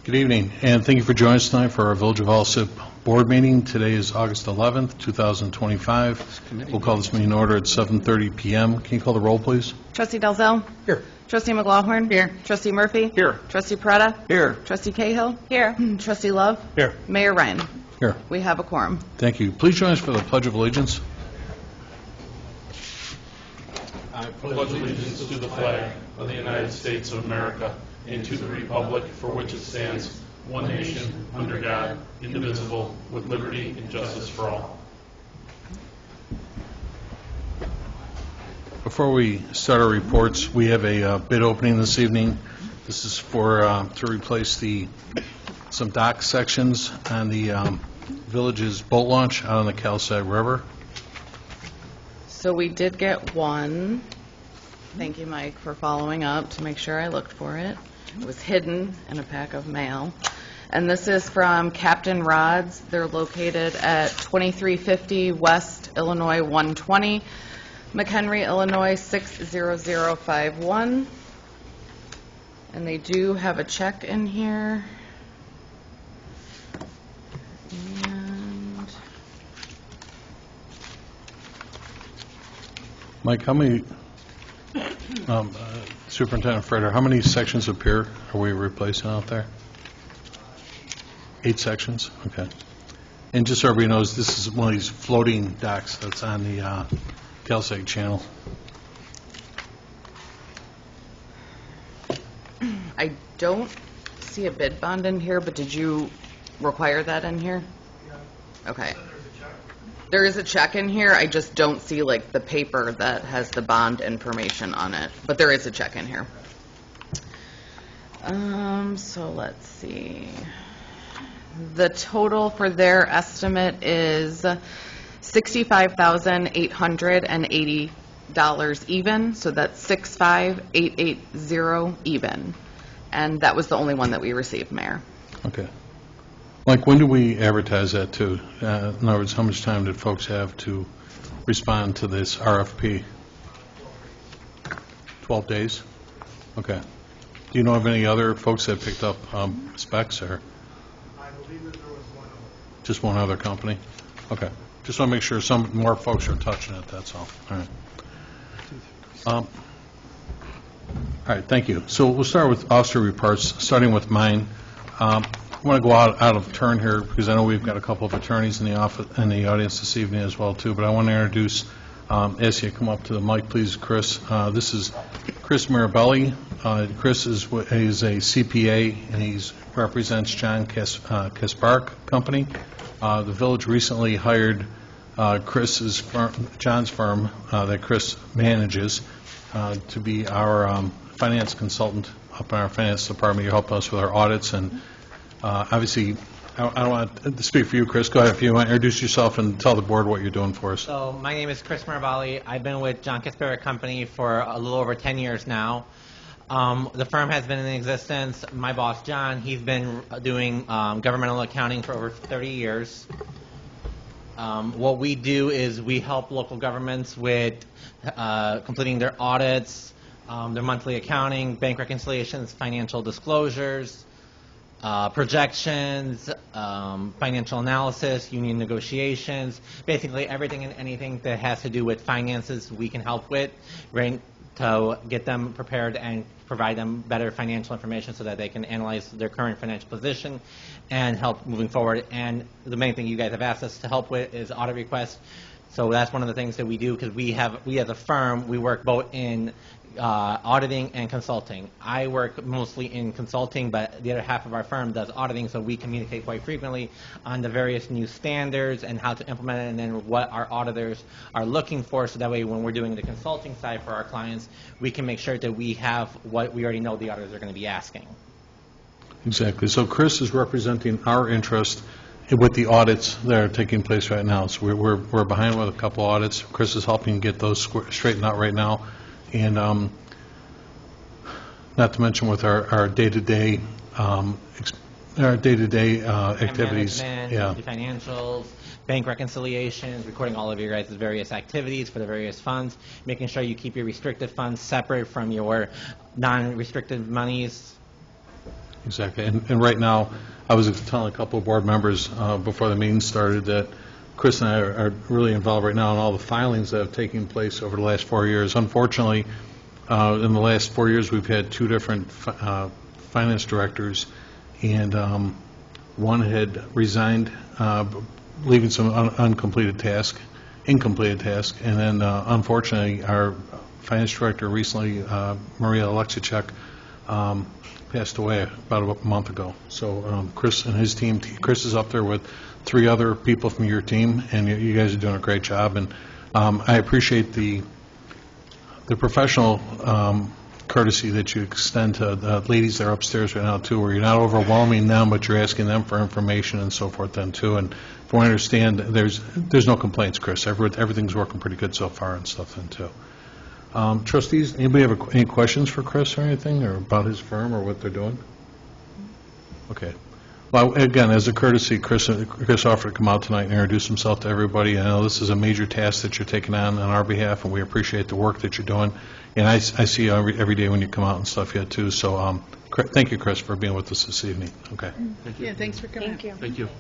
Good evening, and thank you for joining us tonight for our Village of Alsip board meeting. Today is August 11th, 2025. We'll call this meeting in order at 7:30 p.m. Can you call the roll, please? Trustee Dalzell? Here. Trustee McLaughlin? Here. Trustee Murphy? Here. Trustee Peretta? Here. Trustee Cahill? Here. Trustee Love? Here. Mayor Ryan? Here. We have a quorum. Thank you. Please join us for the Pledge of Allegiance. I pledge allegiance to the flag of the United States of America and to the republic for which it stands, one nation, under God, indivisible, with liberty and justice for all. Before we start our reports, we have a bid opening this evening. This is for to replace some dock sections on the village's boat launch out on the Alsip River. So we did get one. Thank you, Mike, for following up to make sure I looked for it. It was hidden in a pack of mail. And this is from Captain Rods. They're located at 2350 West Illinois 120, McHenry, Illinois 60051. And they do have a check in here. And Mike, how many, Superintendent Freder, how many sections of pier are we replacing out there? 8 sections? Okay. And just so everybody knows, this is one of these floating docks that's on the Alsip Channel. I don't see a bid bond in here, but did you require that in here? Yeah. Okay. There is a check in here. I just don't see like the paper that has the bond information on it, but there is a check in here. So let's see. The total for their estimate is $65,880 even. So that's 65,880 even, and that was the only one that we received, Mayor. Okay. Mike, when do we advertise that to? In other words, how much time did folks have to respond to this RFP? 12 days? Okay. Do you know of any other folks that picked up specs, or? I believe that there was one other. Just one other company? Okay. Just want to make sure some more folks are touching it, that's all. All right. All right, thank you. So we'll start with officer reports, starting with mine. I want to go out of turn here because I know we've got a couple of attorneys in the audience this evening as well too. But I want to introduce, as you come up to the mic, please, Chris. This is Chris Mirabelli. Chris is a CPA and he represents John Kaspark Company. The village recently hired John's firm that Chris manages to be our finance consultant up in our finance department. You're helping us with our audits, and obviously, I don't want to speak for you, Chris. Go ahead if you want to introduce yourself and tell the board what you're doing for us. So my name is Chris Mirabelli. I've been with John Kaspark Company for a little over 10 years now. The firm has been in existence. My boss, John, he's been doing governmental accounting for over 30 years. What we do is we help local governments with completing their audits, their monthly accounting, bank reconciliations, financial disclosures, projections, financial analysis, union negotiations, basically everything and anything that has to do with finances we can help with, right, to get them prepared and provide them better financial information so that they can analyze their current financial position and help moving forward. And the main thing you guys have asked us to help with is audit requests. So that's one of the things that we do, because we as a firm, we work both in auditing and consulting. I work mostly in consulting, but the other half of our firm does auditing, so we communicate quite frequently on the various new standards and how to implement it, and then what our auditors are looking for, so that way when we're doing the consulting side for our clients, we can make sure that we have what we already know the auditors are going to be asking. Exactly. So Chris is representing our interest with the audits that are taking place right now. So we're behind with a couple of audits. Chris is helping get those straightened out right now. And not to mention with our day-to-day activities. Management, Yeah. the financials, bank reconciliations, recording all of your guys' various activities for the various funds, making sure you keep your restricted funds separate from your non-restricted monies. Exactly. And right now, I was telling a couple of board members before the meeting started that Chris and I are really involved right now in all the filings that have taken place over the last 4 years. Unfortunately, in the last 4 years, we've had two different finance directors, and one had resigned, leaving some incompleted task, and then unfortunately, our finance director recently, Maria Alexichek, passed away about a month ago. So Chris and his team, Chris is up there with 3 other people from your team, and you guys are doing a great job. And I appreciate the professional courtesy that you extend to the ladies that are upstairs right now, too, where you're not overwhelming them, but you're asking them for information and so forth then, too. And from what I understand, there's no complaints, Chris. Everything's working pretty good so far and stuff then, too. Trustees, anybody have any questions for Chris or anything, or about his firm or what they're doing? Okay. Well, again, as a courtesy, Chris offered to come out tonight and introduce himself to everybody. I know this is a major task that you're taking on our behalf, and we appreciate the work that you're doing. And I see you every day when you come out and stuff yet, too. So thank you, Chris, for being with us this evening. Okay. Yeah, thanks for coming. Thank you. Thank you.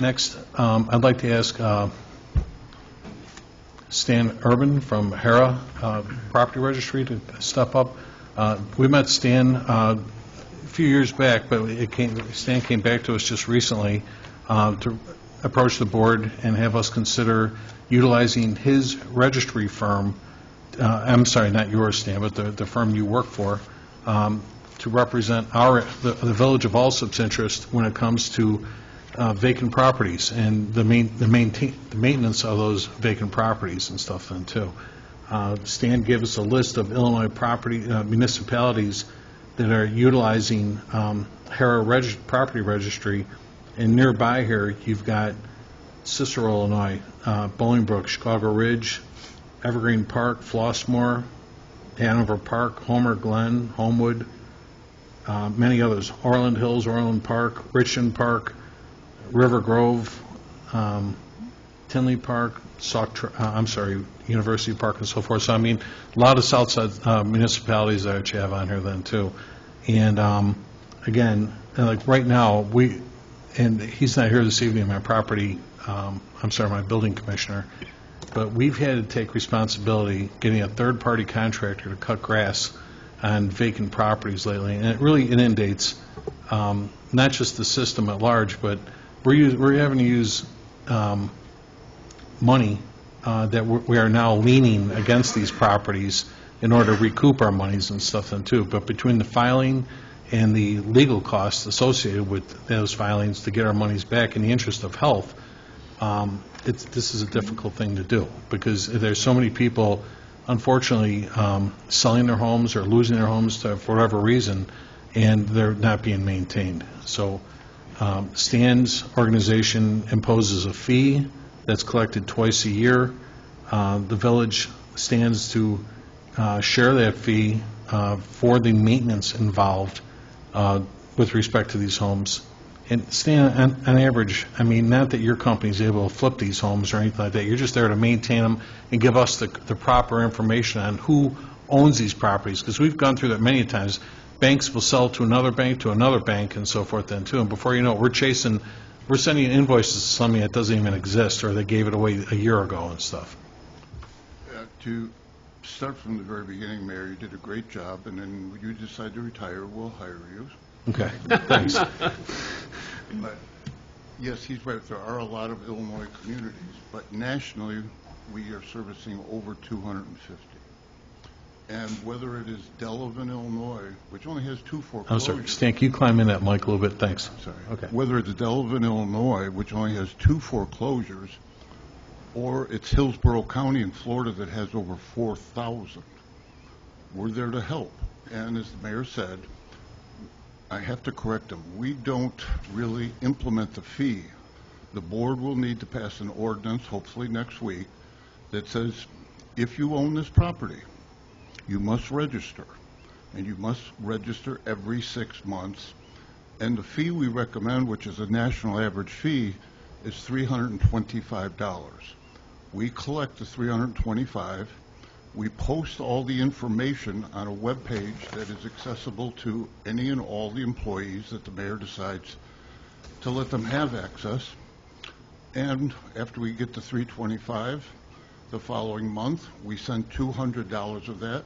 Next, I'd like to ask Stan Urban from Hera Property Registry to step up. We met Stan a few years back, but Stan came back to us just recently to approach the board and have us consider utilizing his registry firm, I'm sorry, not yours, Stan, but the firm you work for, to represent the Village of Alsip's interest when it comes to vacant properties and the maintenance of those vacant properties and stuff then, too. Stan gave us a list of Illinois municipalities that are utilizing Hera Property Registry, and nearby here you've got Cicero, Illinois, Bolingbrook, Chicago Ridge, Evergreen Park, Flossmoor, Hanover Park, Homer Glen, Homewood, many others, Orland Hills, Orland Park, Richmond Park, River Grove, Tinley Park, University Park, and so forth. So, I mean, a lot of Southside municipalities that you have on here then, too. And, again, like right now, and he's not here this evening, my building commissioner, but we've had to take responsibility getting a third-party contractor to cut grass on vacant properties lately. And it really inundates not just the system at large, but we're having to use money that we are now leaning against these properties in order to recoup our monies and stuff then too. But between the filing and the legal costs associated with those filings to get our monies back in the interest of health, this is a difficult thing to do because there's so many people, unfortunately, selling their homes or losing their homes for whatever reason, and they're not being maintained. So Stan's organization imposes a fee that's collected twice a year. The village stands to share that fee for the maintenance involved with respect to these homes. And Stan, on average, I mean, not that your company's able to flip these homes or anything like that. You're just there to maintain them and give us the proper information on who owns these properties, because we've gone through that many times. Banks will sell to another bank, and so forth then, too. And before you know it, we're sending invoices to something that doesn't even exist, or they gave it away a year ago and stuff. To start from the very beginning, Mayor, you did a great job, and then when you decide to retire, we'll hire you. Okay, thanks. But, yes, he's right. There are a lot of Illinois communities, but nationally, we are servicing over 250. And whether it is Delavan, Illinois, which only has 2 foreclosures. I'm sorry, Stan, can you climb in that mic a little bit? Thanks. I'm sorry. Okay. Whether it's Delavan, Illinois, which only has 2 foreclosures, or it's Hillsborough County in Florida that has over 4,000. We're there to help. And as the mayor said, I have to correct him. We don't really implement the fee. The board will need to pass an ordinance, hopefully next week, that says if you own this property, you must register. And you must register every 6 months. And the fee we recommend, which is a national average fee, is $325. We collect the $325. We post all the information on a web page that is accessible to any and all the employees that the mayor decides to let them have access. And after we get the $325, the following month, we send $200 of that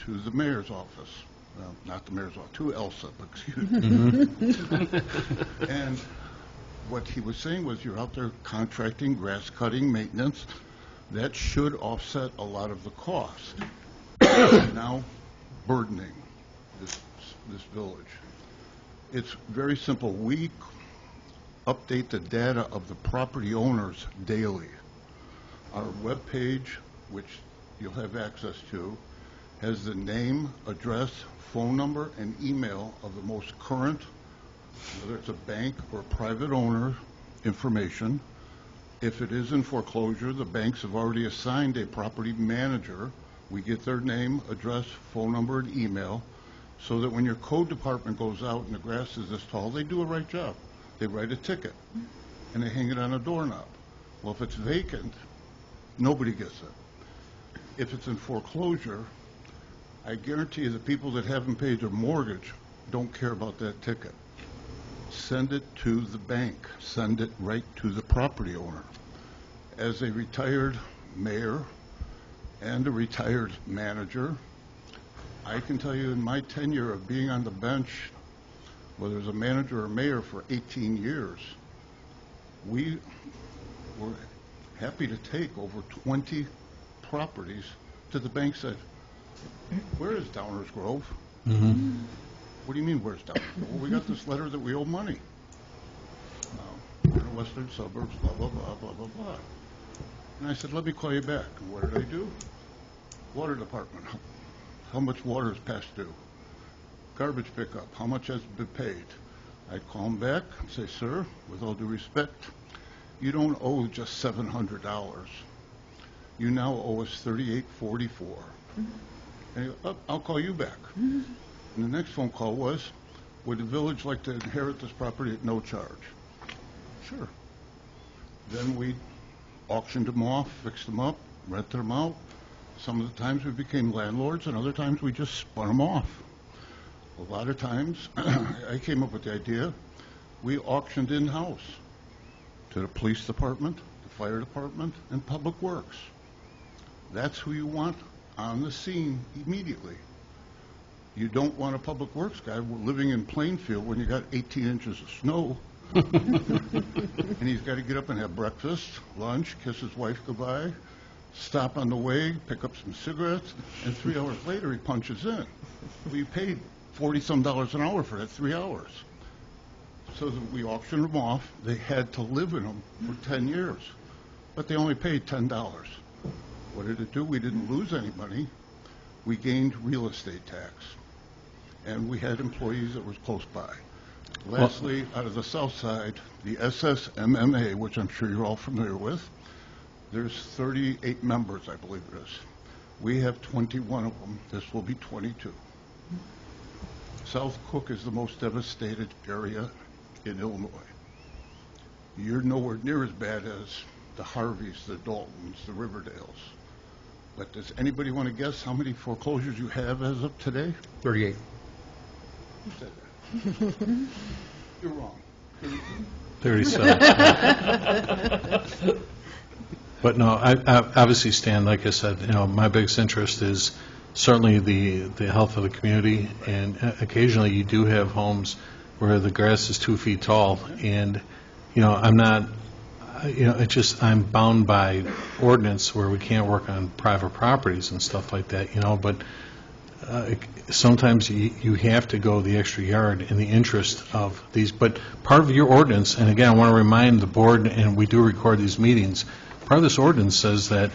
to the mayor's office. Well, not the mayor's office, to Alsip, excuse me. And what he was saying was, you're out there contracting, grass cutting, maintenance. That should offset a lot of the cost. Now burdening this village. It's very simple. We update the data of the property owners daily. Our webpage, which you'll have access to, has the name, address, phone number, and email of the most current, whether it's a bank or a private owner, information. If it is in foreclosure, the banks have already assigned a property manager. We get their name, address, phone number, and email, so that when your code department goes out and the grass is this tall, they do a right job. They write a ticket, and they hang it on a doorknob. Well, if it's vacant, nobody gets it. If it's in foreclosure, I guarantee you the people that haven't paid their mortgage don't care about that ticket. Send it to the bank. Send it right to the property owner. As a retired mayor and a retired manager, I can tell you in my tenure of being on the bench, whether as a manager or mayor for 18 years, we were happy to take over 20 properties to the bank. Said, where is Downers Grove? What do you mean, where's Downers Grove? Well, we got this letter that we owe money. We're in the western suburbs, blah, blah, blah, blah, blah, blah. And I said, let me call you back. And what did I do? Water department. How much water is past due? Garbage pickup. How much has been paid? I'd call them back and say, sir, with all due respect, you don't owe just $700. You now owe us $38.44. And he goes, oh, I'll call you back. And the next phone call was, would the village like to inherit this property at no charge? Sure. Then we auctioned them off, fixed them up, rented them out. Some of the times we became landlords, and other times we just spun them off. A lot of times, I came up with the idea, we auctioned in-house to the police department, the fire department, and public works. That's who you want on the scene immediately. You don't want a public works guy living in Plainfield when you got 18 inches of snow. And he's got to get up and have breakfast, lunch, kiss his wife goodbye, stop on the way, pick up some cigarettes, and 3 hours later he punches in. We paid $40-some an hour for that 3 hours. So that we auctioned them off. They had to live in them for 10 years, but they only paid $10. What did it do? We didn't lose any money. We gained real estate tax, and we had employees that were close by. Lastly, out of the south side, the SSMMA, which I'm sure you're all familiar with, there's 38 members, I believe it is. We have 21 of them. This will be 22. South Cook is the most devastated area in Illinois. You're nowhere near as bad as the Harveys, the Daltons, the Riverdales. But does anybody want to guess how many foreclosures you have as of today? 38. Who said that? You're wrong. 37. But no, I obviously, Stan, like I said, my biggest interest is certainly the health of the community, and occasionally you do have homes where the grass is 2 feet tall, and, I'm not, I'm bound by ordinance where we can't work on private properties and stuff like that, but sometimes you have to go the extra yard in the interest of these. But part of your ordinance, and again, I want to remind the board, and we do record these meetings, part of this ordinance says that,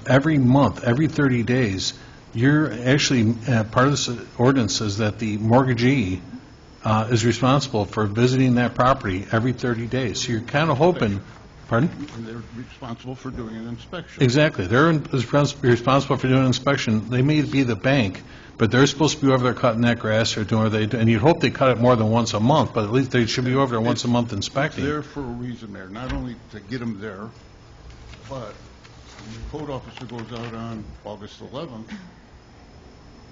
every month, every 30 days, you're actually, part of this ordinance says that the mortgagee is responsible for visiting that property every 30 days. So you're kind of hoping, pardon? And they're responsible for doing an inspection. Exactly. They're responsible for doing an inspection. They may be the bank, but they're supposed to be over there cutting that grass or doing, and you'd hope they cut it more than once a month, but at least they should be over there once a month It's inspecting. there for a reason, Mayor, not only to get them there, but the code officer goes out on August 11th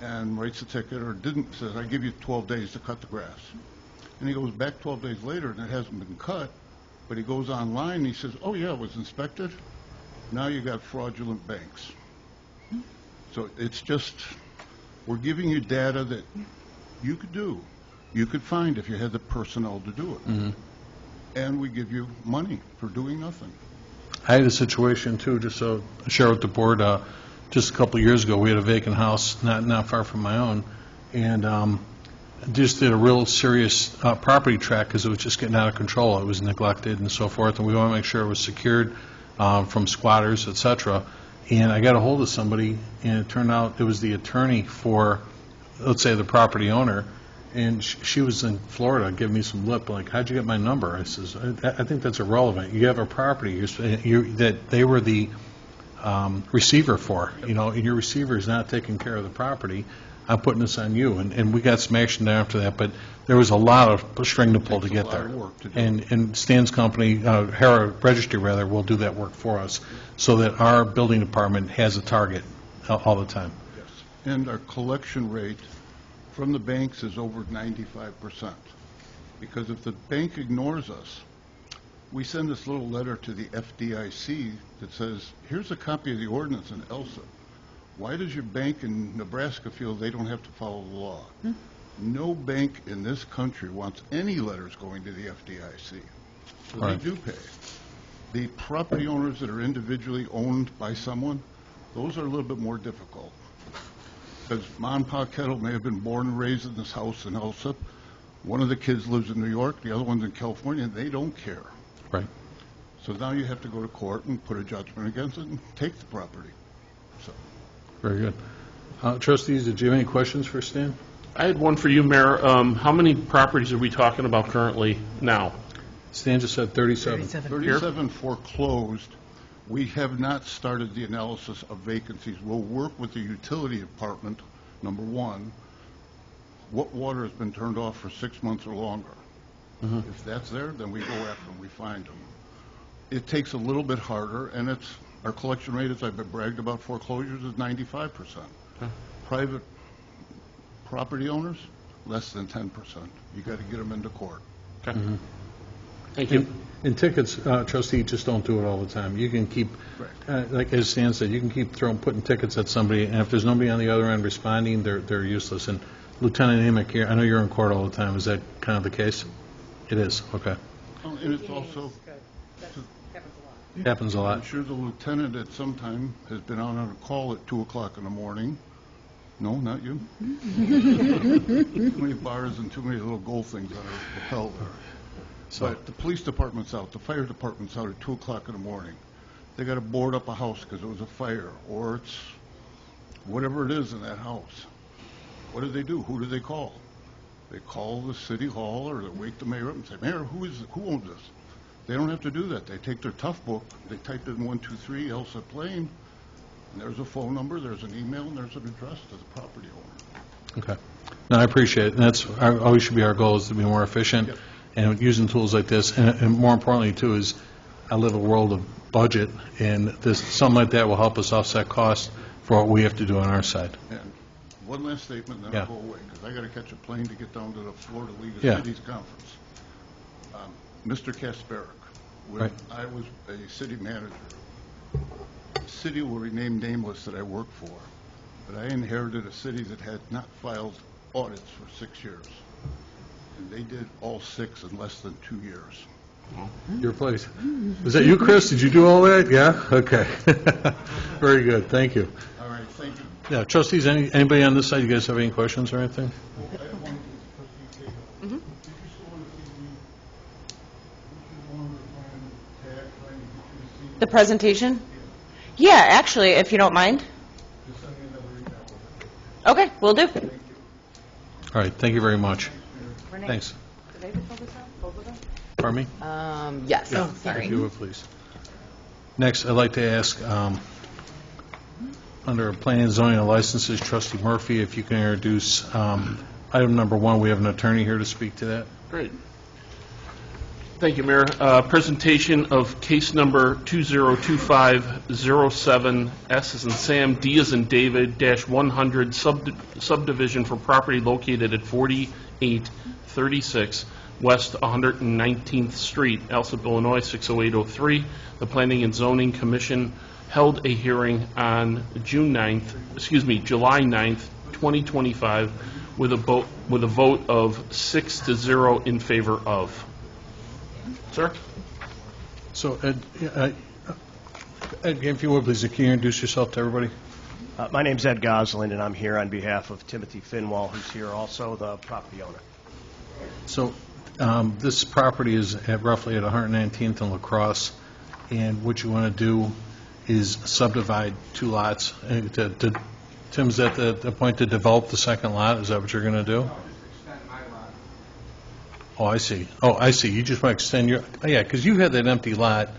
and writes a ticket, or says, I give you 12 days to cut the grass. And he goes back 12 days later, and it hasn't been cut, but he goes online, and he says, oh, yeah, it was inspected. Now you got fraudulent banks. So it's just, we're giving you data that you could do, you could find if you had the personnel to do it. And we give you money for doing nothing. I had a situation too, just so I share with the board, just a couple of years ago, we had a vacant house not far from my own, and just did a real serious property track because it was just getting out of control. It was neglected and so forth, and we want to make sure it was secured from squatters, et cetera. And I got a hold of somebody, and it turned out it was the attorney for, let's say, the property owner, and she was in Florida giving me some lip, like, how'd you get my number? I says, I think that's irrelevant. You have a property that they were the receiver for, and your receiver is not taking care of the property. I'm putting this on you, and we got some action there after that, but there was a lot of string to pull to get there. Takes a lot of work to do. And Stan's company, Hera Registry rather, will do that work for us, so that our building department has a target all the time. Yes. And our collection rate from the banks is over 95%. Because if the bank ignores us, we send this little letter to the FDIC that says, here's a copy of the ordinance in Alsip. Why does your bank in Nebraska feel they don't have to follow the law? No bank in this country wants any letters going to the FDIC. So Right. they do pay. The property owners that are individually owned by someone, those are a little bit more difficult. Because Ma and Pa Kettle may have been born and raised in this house in Alsip. One of the kids lives in New York, the other one's in California, and they don't care. Right. So now you have to go to court and put a judgment against it and take the property. So, Very good. Trustees, did you have any questions for Stan? I had one for you, Mayor. How many properties are we talking about currently now? Stan just said 37. 37 foreclosed. We have not started the analysis of vacancies. We'll work with the utility department, number one. What water has been turned off for 6 months or longer? If that's there, then we go after them, we find them. It takes a little bit harder, and our collection rate, as I've been bragged about foreclosures, is 95%. Private property owners, less than 10%. You got to get them into court. Okay. Thank you. And tickets, trustee, just don't do it all the time. You can keep, like as Stan said, you can keep putting tickets at somebody, and if there's nobody on the other end responding, they're useless. And Lieutenant Amick here, I know you're in court all the time. Is that kind of the case? It is, okay. Oh, and it's also, Happens a I'm lot. sure the lieutenant at some time has been out on a call at 2 o'clock in the morning. No, not you? Too many bars and too many little gold things on her lapel there. So, But the police department's out, the fire department's out at 2 o'clock in the morning. They got to board up a house because it was a fire, or it's whatever it is in that house. What do? Who do they call? They call the city hall, or they wake the mayor up and say, Mayor, who owns this? They don't have to do that. They take their tough book, they type in 123 Alsip Lane, and there's a phone number, there's an email, and there's an address to the property owner. okay. No, I appreciate it. And that's, always should be our goal, is to be more efficient. Yep. And using tools like this, and more importantly, too, is I live a world of budget, and this, something like that will help us offset costs for what we have to do on our side. And one last statement, then Yeah. I'll go away, because I got to catch a plane to get down to the Florida League of Yeah. Cities Conference. Mr. Kasparic, when Right. I was a city manager, the city will remain nameless that I worked for, but I inherited a city that had not filed audits for 6 years. And they did all 6 in less than 2 years. Your place. Was that you, Chris? Did you do all that? Yeah? Okay. Very good. Thank you. All right, thank you. Yeah, trustees, anybody on this side, you guys have any questions or anything? I have one for Trustee Cahill. Did you still want to see me, would you want to trying to get you to see The presentation? Yeah, actually, if you don't mind. Just send me another email with it. Okay, will do. All right, thank you very much. Renee, Thanks. Did I just fill this out, both of them? Pardon me? Yes. If you would, please. Next, I'd like to ask under planning and zoning and licenses, trustee Murphy, if you can introduce item number 1. We have an attorney here to speak to that. Great. Thank you, Mayor. Presentation of case number 202507, S as in Sam, D as in David, -100 subdivision for property located at 4836 West 119th Street, Alsip, Illinois, 60803. The Planning and Zoning Commission held a hearing on July 9th, 2025, with a vote of 6-0 in favor of. Sir? So, Ed, if you would, please, can you introduce yourself to everybody? My name's Ed Gosselin, and I'm here on behalf of Timothy Finwall, who's here also, the property owner. So, this property is roughly at 119th and La Crosse, and what you want to do is subdivide 2 lots. Tim's at the point to develop the second lot. Is that what you're going to do? Extend my lot. Oh, I see. You just want to extend your, yeah, because you had that empty lot.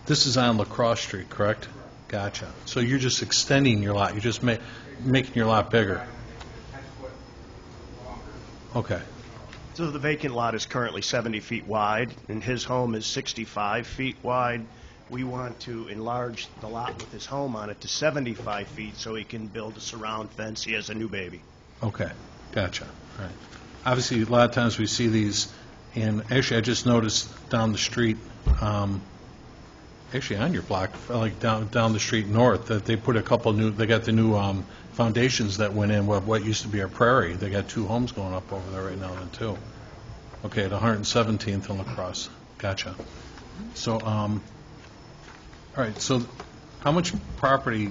This is on La Crosse Street, correct? Gotcha. So you're just extending your lot. You're just making your lot bigger. 10 foot longer. Okay. So the vacant lot is currently 70 feet wide, and his home is 65 feet wide. We want to enlarge the lot with his home on it to 75 feet so he can build a surround fence. He has a new baby. Okay. Gotcha. All right. Obviously, a lot of times we see these, and actually, I just noticed down the street, actually on your block, like down the street north, that they put a couple new, they got the new foundations that went in what used to be a prairie. They got 2 homes going up over there right now then, too. Okay, at 117th and La Crosse. Gotcha. So, all right, so how much property,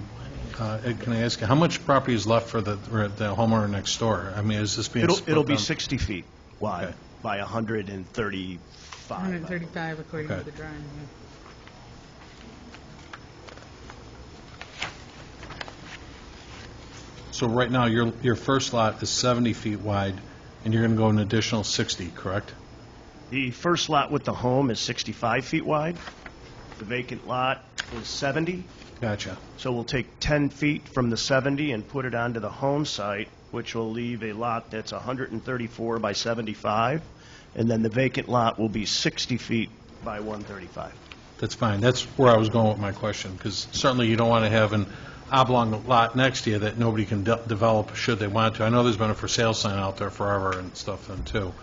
Ed, can I ask you, how much property is left for the homeowner next door? I mean, is this being split It'll be down? 60 feet wide Okay. by 135. 135 according Okay. to the drawing, yeah. So right now, your first lot is 70 feet wide, and you're going to go an additional 60, correct? The first lot with the home is 65 feet wide. The vacant lot is 70. Gotcha. So we'll take 10 feet from the 70 and put it onto the home site, which will leave a lot that's 134 by 75, and then the vacant lot will be 60 feet by 135. That's fine. That's where I was going with my question, because certainly you don't want to have an oblong lot next to you that nobody can develop should they want to. I know there's been a for sale sign out there forever and stuff then, too,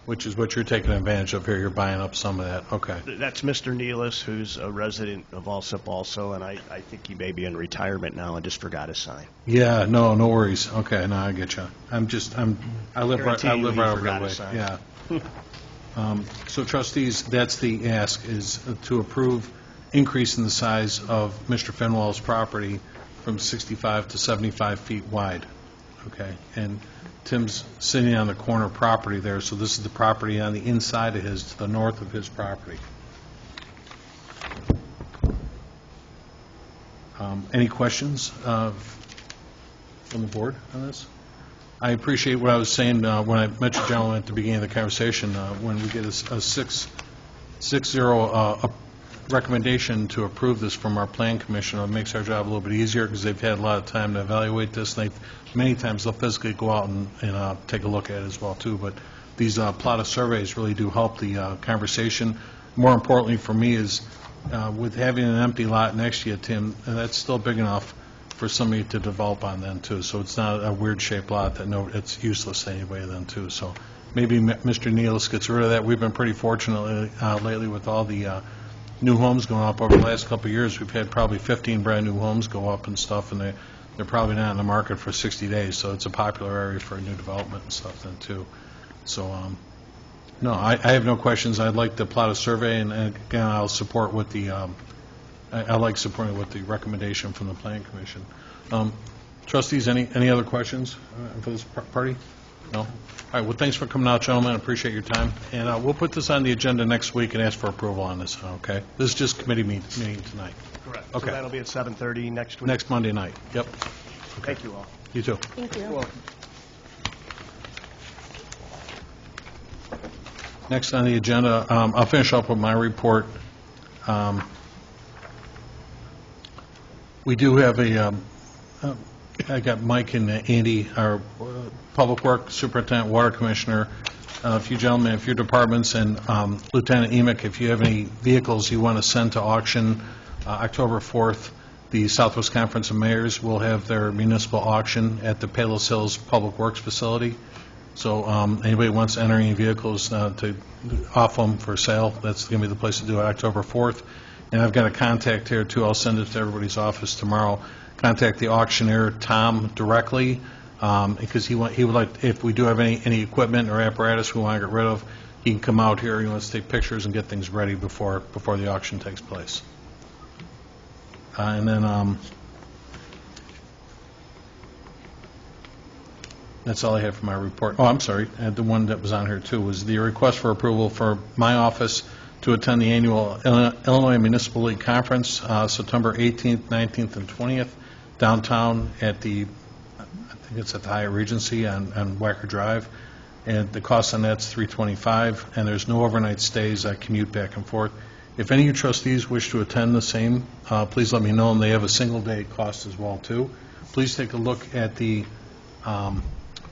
which is what you're taking advantage of here. You're buying up some of that. Okay. That's Mr. Nealis, who's a resident of Alsip also, and I think he may be in retirement now and just forgot his sign. Yeah, no worries. Okay, no, I get you. I live right Guarantee you over he that forgot way. his sign. Yeah. So trustees, that's the ask, is to approve increase in the size of Mr. Finwall's property from 65 to 75 feet wide. Okay, and Tim's sitting on the corner property there, so this is the property on the inside of his, to the north of his property. Any questions from the board on this? I appreciate what I was saying when I met you gentlemen at the beginning of the conversation. When we get a 6-0 recommendation to approve this from our plan commission, it makes our job a little bit easier because they've had a lot of time to evaluate this. And many times they'll physically go out and take a look at it as well too. But these plot of surveys really do help the conversation. More importantly for me is with having an empty lot next to you, Tim, that's still big enough for somebody to develop on then too. So it's not a weird shaped lot that it's useless anyway then too. So maybe Mr. Nealis gets rid of that. We've been pretty fortunate lately with all the new homes going up over the last couple of years. We've had probably 15 brand new homes go up and stuff, and they're probably not in the market for 60 days. So it's a popular area for new development and stuff then too. So no, I have no questions. I'd like to plot a survey, and again, I'll support what the I like supporting with the recommendation from the Planning Commission. Trustees, any other questions for this party? No? All right, well, thanks for coming out, gentlemen. I appreciate your time. And we'll put this on the agenda next week and ask for approval on this, okay? This is just committee meeting tonight. Correct. Okay. So that'll be at 7:30 next week? Next Monday night. Yep. Thank you all. You too. Thank you. Next on the agenda, I'll finish up with my report. We do have a I got Mike and Andy, our Public Works Superintendent, Water Commissioner, a few gentlemen, a few departments, and Lieutenant Emick, if you have any vehicles you want to send to auction, October 4th, the Southwest Conference of Mayors will have their municipal auction at the Palos Hills Public Works Facility. So anybody wants to enter any vehicles to offer them for sale, that's going to be the place to do it, October 4th. And I've got a contact here, too. I'll send it to everybody's office tomorrow. Contact the auctioneer, Tom, directly, because he would like, if we do have any equipment or apparatus we want to get rid of, he can come out here, he wants to take pictures and get things ready before the auction takes place. And then that's all I have for my report. Oh, I'm sorry, the one that was on here, too, was the request for approval for my office to attend the annual Illinois Municipal League Conference, September 18th, 19th, and 20th, downtown at the, I think it's at the Hyatt Regency on Wacker Drive, and the cost on that's $325, and there's no overnight stays. I commute back and forth. If any of you trustees wish to attend the same, please let me know, and they have a single-day cost as well, too. Please take a look at the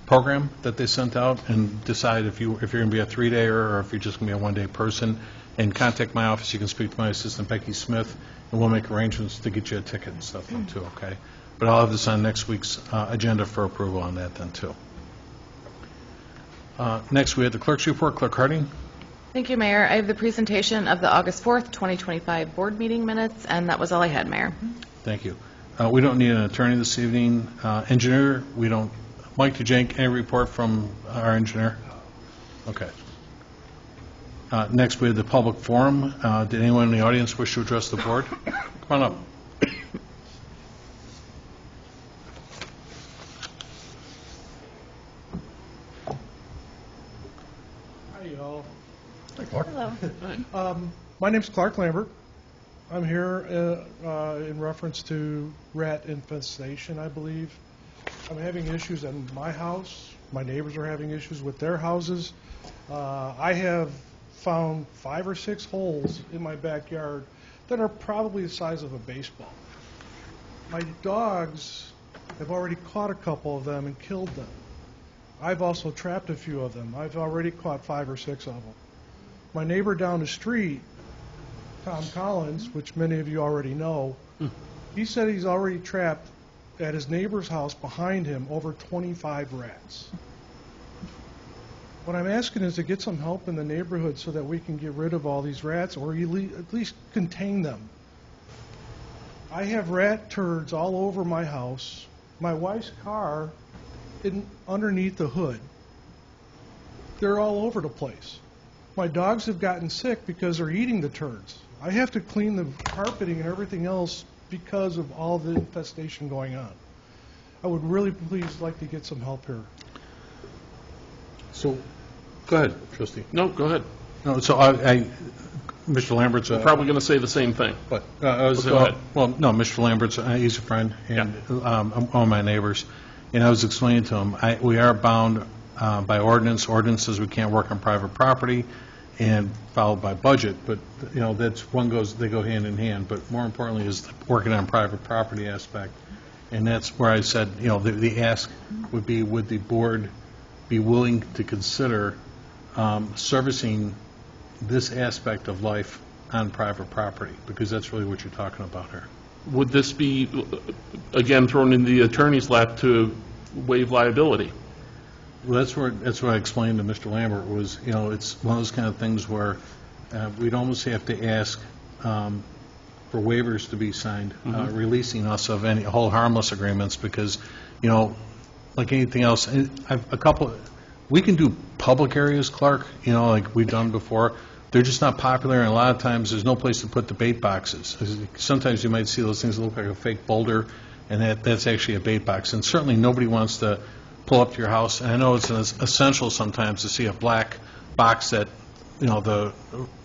program that they sent out and decide if you're going to be a 3-dayer or if you're just going to be a 1-day person, and contact my office. You can speak to my assistant, Becky Smith, and we'll make arrangements to get you a ticket and stuff, then, too, okay? But I'll have this on next week's agenda for approval on that, then, too. Next, we have the clerk's report. Clerk Harding. Thank you, Mayor. I have the presentation of the August 4th, 2025 board meeting minutes, and that was all I had, Mayor. Thank you. We don't need an attorney this evening. Engineer, we don't. Mike DeJank, any report from our engineer? Okay. Next, we have the public forum. Did anyone in the audience wish to address the board? Come on up. Hi, y'all. Hello. My name's Clark Lambert. I'm here in reference to rat infestation, I believe. I'm having issues in my house. My neighbors are having issues with their houses. I have found 5 or 6 holes in my backyard that are probably the size of a baseball. My dogs have already caught a couple of them and killed them. I've also trapped a few of them. I've already caught 5 or 6 of them. My neighbor down the street, Tom Collins, which many of you already know, he said he's already trapped at his neighbor's house behind him over 25 rats. What I'm asking is to get some help in the neighborhood so that we can get rid of all these rats or at least contain them. I have rat turds all over my house. My wife's car, underneath the hood. They're all over the place. My dogs have gotten sick because they're eating the turds. I have to clean the carpeting and everything else because of all the infestation going on. I would really please like to get some help here. So, go ahead, trustee. No, go ahead. No, so Mr. Lambert's Probably going to say the same thing. But Go ahead. well, no, Mr. Lambert's he's a friend and one of my neighbors, and I was explaining to him we are bound by ordinance. Ordinance says we can't work on private property, and followed by budget. But that's they go hand in hand. But more importantly is working on private property aspect, and that's where I said the ask would be, would the board be willing to consider servicing this aspect of life on private property, because that's really what you're talking about here. Would this be, again, thrown in the attorney's lap to waive liability? Well, that's what I explained to Mr. Lambert was, it's one of those kind of things where we'd almost have to ask for waivers to be signed, releasing us of any hold harmless agreements, because, like anything else, we can do public areas, Clark, like we've done before. They're just not popular, and a lot of times there's no place to put the bait boxes. Sometimes you might see those things that look like a fake boulder, and that's actually a bait box. And certainly nobody wants to pull up to your house. And I know it's essential sometimes to see a black box that, the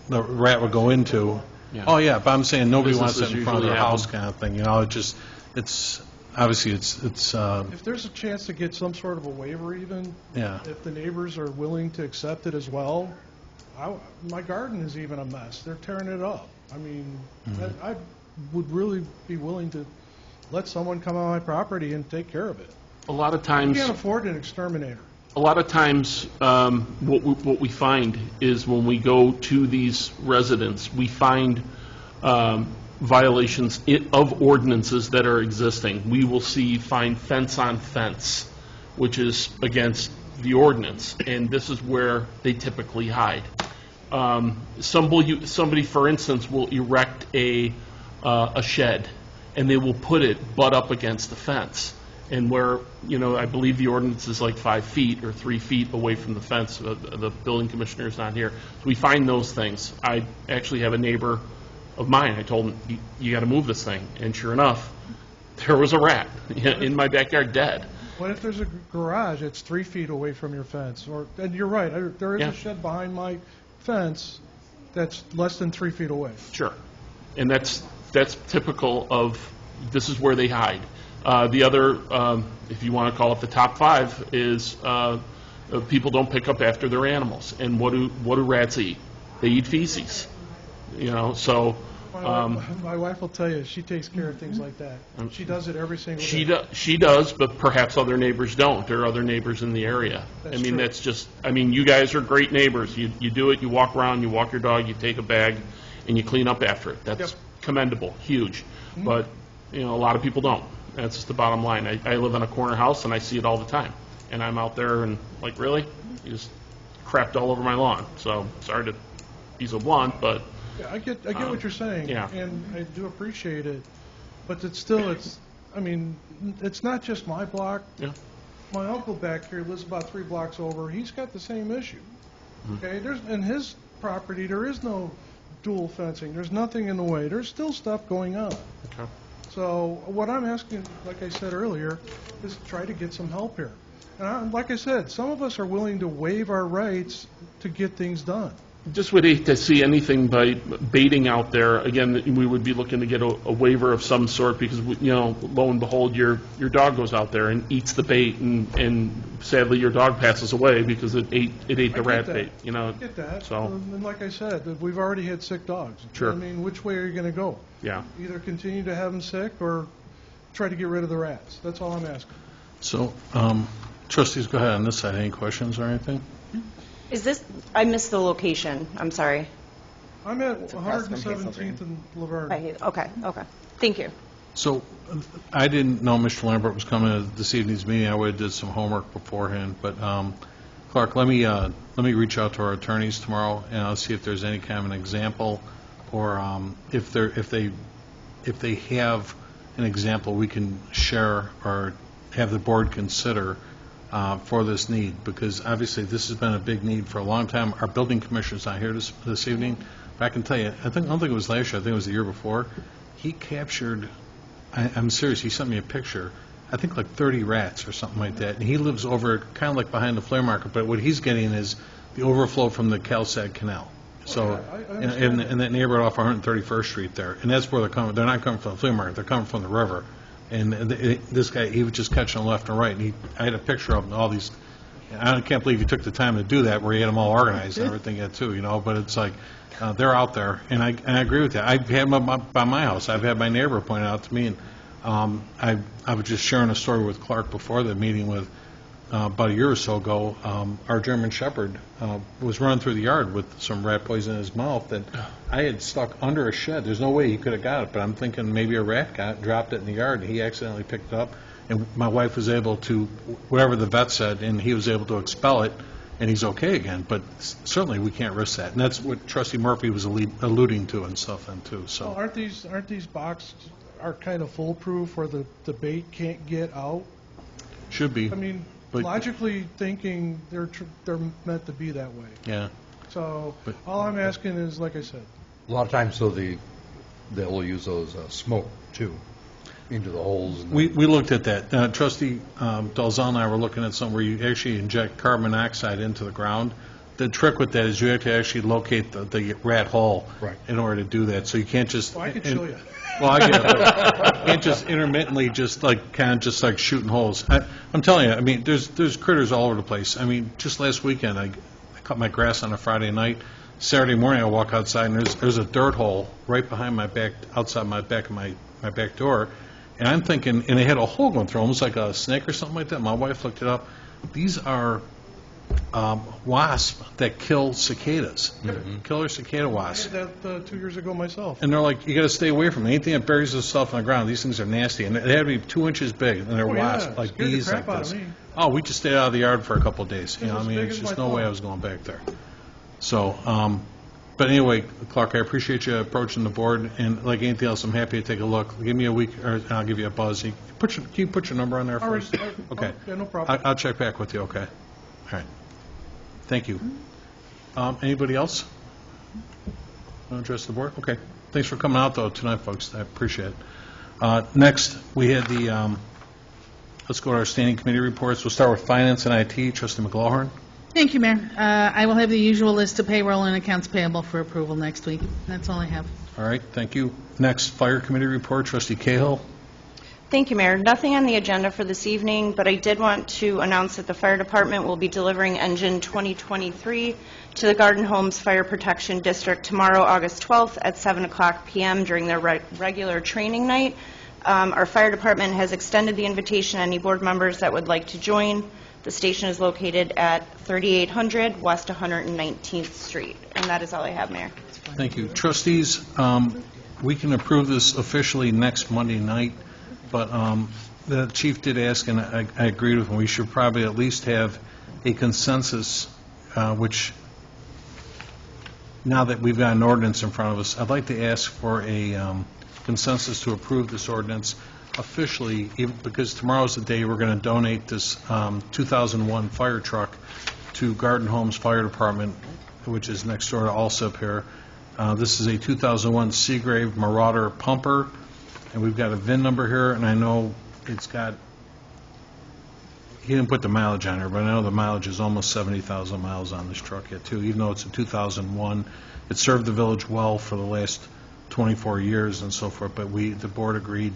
rat would go into. Yeah. Oh, yeah, but I'm saying nobody wants Businesses that in front of their usually have house them. kind of thing. It's obviously it's If there's a chance to get some sort of a waiver even, yeah. if the neighbors are willing to accept it as well, my garden is even a mess. They're tearing it up. I mean, I would really be willing to let someone come on my property and take care of it. A lot of You times, can't afford an exterminator. what we find is when we go to these residents, we find violations of ordinances that are existing. We will find fence on fence, which is against the ordinance, and this is where they typically hide. Somebody, for instance, will erect a shed, and they will put it butt up against the fence. And where, I believe the ordinance is like 5 feet or 3 feet away from the fence. The building commissioner is not here. So we find those things. I actually have a neighbor of mine. I told him, you got to move this thing. And sure enough, there was a rat in my backyard dead. What if there's a garage that's 3 feet away from your fence? And you're right, there is Yeah. a shed behind my fence that's less than 3 feet away. Sure. And that's typical of, this is where they hide. The other, if you want to call it the top 5, is people don't pick up after their animals. And what do rats eat? They eat feces. So My wife will tell you, she takes care of things like that. She does it every single day. she does, but perhaps other neighbors don't. There are other neighbors in the area. That's true. That's just, you guys are great neighbors. You do it, you walk around, you walk your dog, you take a bag, and you clean up after it. That's Yep. commendable, huge. But, a lot of people don't. That's just the bottom line. I live in a corner house, and I see it all the time. And I'm out there and, like, really? You just crapped all over my lawn. So, sorry to be so blunt, but... Yeah, I get what you're saying. yeah. And I do appreciate it. But it's not just my block. Yeah. My uncle back here lives about 3 blocks over. He's got the same issue. Okay, in his property, there is no dual fencing. There's nothing in the way. There's still stuff going on. Okay. So what I'm asking, like I said earlier, is try to get some help here. And like I said, some of us are willing to waive our rights to get things done. Just would hate to see anything by baiting out there. Again, we would be looking to get a waiver of some sort because, lo and behold, your dog goes out there and eats the bait, and sadly your dog passes away because it ate the rat bait. I get that. So, And like I said, we've already had sick dogs. Sure. Which way are you going to go? yeah. Either continue to have them sick or try to get rid of the rats. That's all I'm asking. So, trustees, go ahead on this side. Any questions or anything? Is this, I missed the location, I'm sorry. I'm at across from 117th and Laverne. Okay. Thank you. So, I didn't know Mr. Lambert was coming to this evening's meeting. I would have did some homework beforehand. But, Clark, let me reach out to our attorneys tomorrow, and I'll see if there's any kind of an example, or if they have an example we can share or have the board consider for this need, because obviously this has been a big need for a long time. Our building commissioner's not here this evening, but I can tell you, I don't think it was last year, I think it was the year before, he captured, I'm serious, he sent me a picture, I think like 30 rats or something like that, and he lives over, kind of like behind the flea market, but what he's getting is the overflow from the Calsad Canal. So, I understand in that neighborhood off 131st Street there, and that's where they're coming, they're not coming from the flea market, they're coming from the river. And this guy, he was just catching them left and right. And I had a picture of all these. I can't believe he took the time to do that, where he had them all organized and everything yet too. But it's like they're out there, and I agree with that. I've had them up by my house. I've had my neighbor point out to me, and I was just sharing a story with Clark before the meeting with about a year or so ago. Our German Shepherd was running through the yard with some rat poison in his mouth that I had stuck under a shed. There's no way he could have got it, but I'm thinking maybe a rat dropped it in the yard, and he accidentally picked it up. And my wife was able to, whatever the vet said, and he was able to expel it, and he's okay again. But certainly we can't risk that, and that's what Trustee Murphy was alluding to and stuff then too. So Well, aren't these boxes kind of foolproof where the bait can't get out? should be. I mean, But- logically thinking, they're meant to be that way. Yeah. So But- all I'm asking is, like I said, A lot of times, so they'll use those smoke, too, into the holes. And We looked at that. Trustee Dalzell and I were looking at something where you actually inject carbon monoxide into the ground. The trick with that is you have to actually locate the rat hole Right. in order to do that. So you can't just... well, I could show you. Well, I get it, but you can't just intermittently kind of shooting holes. I'm telling you, I mean, there's critters all over the place. I mean, just last weekend, I cut my grass on a Friday night. Saturday morning, I walk outside, and there's a dirt hole right behind my back, outside my back of my back door, And I'm thinking, and they had a hole going through, almost like a snake or something like that. My wife looked it up. These are wasps that kill cicadas, killer cicada I wasps. had that 2 years ago myself. And they're like, you got to stay away from it. Anything that buries itself on the ground, these things are nasty. And they had to be 2 inches big, and they're Oh, yeah. wasps, like Scared the bees like crap out of this. me. Oh, we just stayed out of the yard for a couple of days. You know, I as mean, big it's as just my no way thumb. I was going back there. So, but anyway, Clark, I appreciate you approaching the board, and like anything else, I'm happy to take a look. Give me a week, or I'll give you a buzz. Can you put your number on there All right, first? Okay. Yeah, no problem. I'll check back with you, okay? All right. Thank you. Anybody else? Want to address the board? Okay. Thanks for coming out, though, tonight, folks. I appreciate it. Next, we had the, let's go to our standing committee reports. We'll start with Finance and IT. Trustee McLaughlin. Thank you, Mayor. I will have the usual list of payroll and accounts payable for approval next week. That's all I have. All right, thank you. Next, Fire Committee report. Trustee Cahill. Thank you, Mayor. Nothing on the agenda for this evening, but I did want to announce that the fire department will be delivering engine 2023 to the Garden Homes Fire Protection District tomorrow, August 12th at 7 o'clock p.m. during their regular training night. Our fire department has extended the invitation to any board members that would like to join. The station is located at 3800 West 119th Street. And that is all I have, Mayor. Thank you. Trustees, we can approve this officially next Monday night, but the chief did ask, and I agreed with him, we should probably at least have a consensus, which, now that we've got an ordinance in front of us, I'd like to ask for a consensus to approve this ordinance officially, because tomorrow's the day we're going to donate this 2001 fire truck to Garden Homes Fire Department, which is next door to Alsip here. This is a 2001 Seagrave Marauder pumper, and we've got a VIN number here, and I know it's got, he didn't put the mileage on here, but I know the mileage is almost 70,000 miles on this truck yet, too, even though it's a 2001. It served the village well for the last 24 years and so forth, but the board agreed,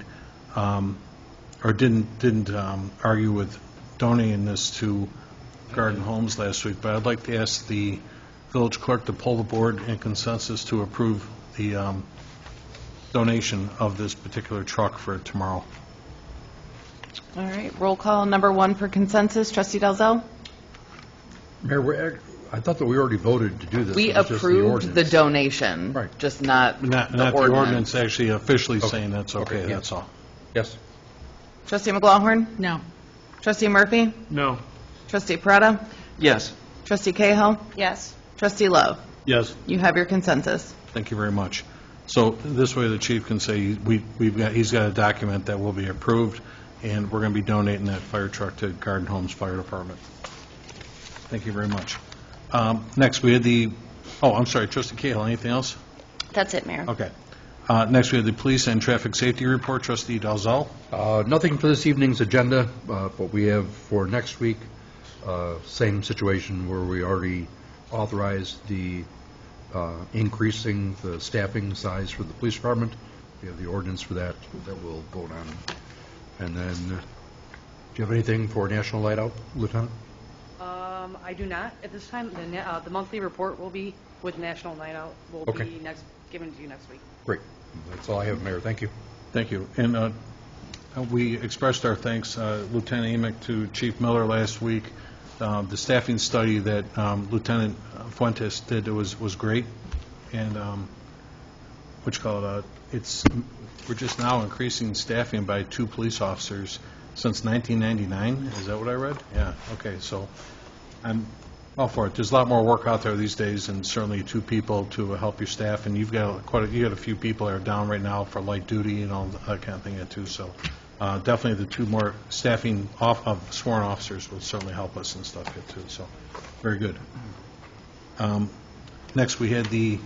or didn't argue with donating this to Garden Homes last week, but I'd like to ask the village clerk to poll the board in consensus to approve the donation of this particular truck for tomorrow. All right, roll call number 1 for consensus. Trustee Dalzell? Mayor, I thought that we already voted to do this. We It was just the approved the ordinance. donation, Right. just not Not the the ordinance actually officially saying that's okay, yeah. that's all. Yes. Trustee McLaughlin? No. Trustee Murphy? No. Trustee Peretta? Yes. Trustee Cahill? Yes. Trustee Lowe? Yes. You have your consensus. Thank you very much. So this way the chief can say, he's got a document that will be approved, and we're going to be donating that fire truck to Garden Homes Fire Department. Thank you very much. Next, we had I'm sorry, Trustee Cahill, anything else? That's it, Mayor. Okay. Next, we have the police and traffic safety report. Trustee Dalzell. Nothing for this evening's agenda, but we have for next week, same situation where we already authorized the increasing the staffing size for the police department. We have the ordinance for that will vote on. And then, do you have anything for National Light Out, Lieutenant? I do not at this time. The monthly report will be with National Night Out. Will Okay. be given to you next week. Great. That's all I have, Mayor. Thank you. Thank you. And we expressed our thanks, Lieutenant Emick, to Chief Miller last week. The staffing study that Lieutenant Fuentes did was great. And we're just now increasing staffing by 2 police officers since 1999. Is that what I read? Yeah. Okay. So I'm all for it. There's a lot more work out there these days, and certainly 2 people to help your staff. And you've got a few people that are down right now for light duty and all that kind of thing too. So definitely the 2 more staffing of sworn officers will certainly help us and stuff here too. So very good. Next, we had the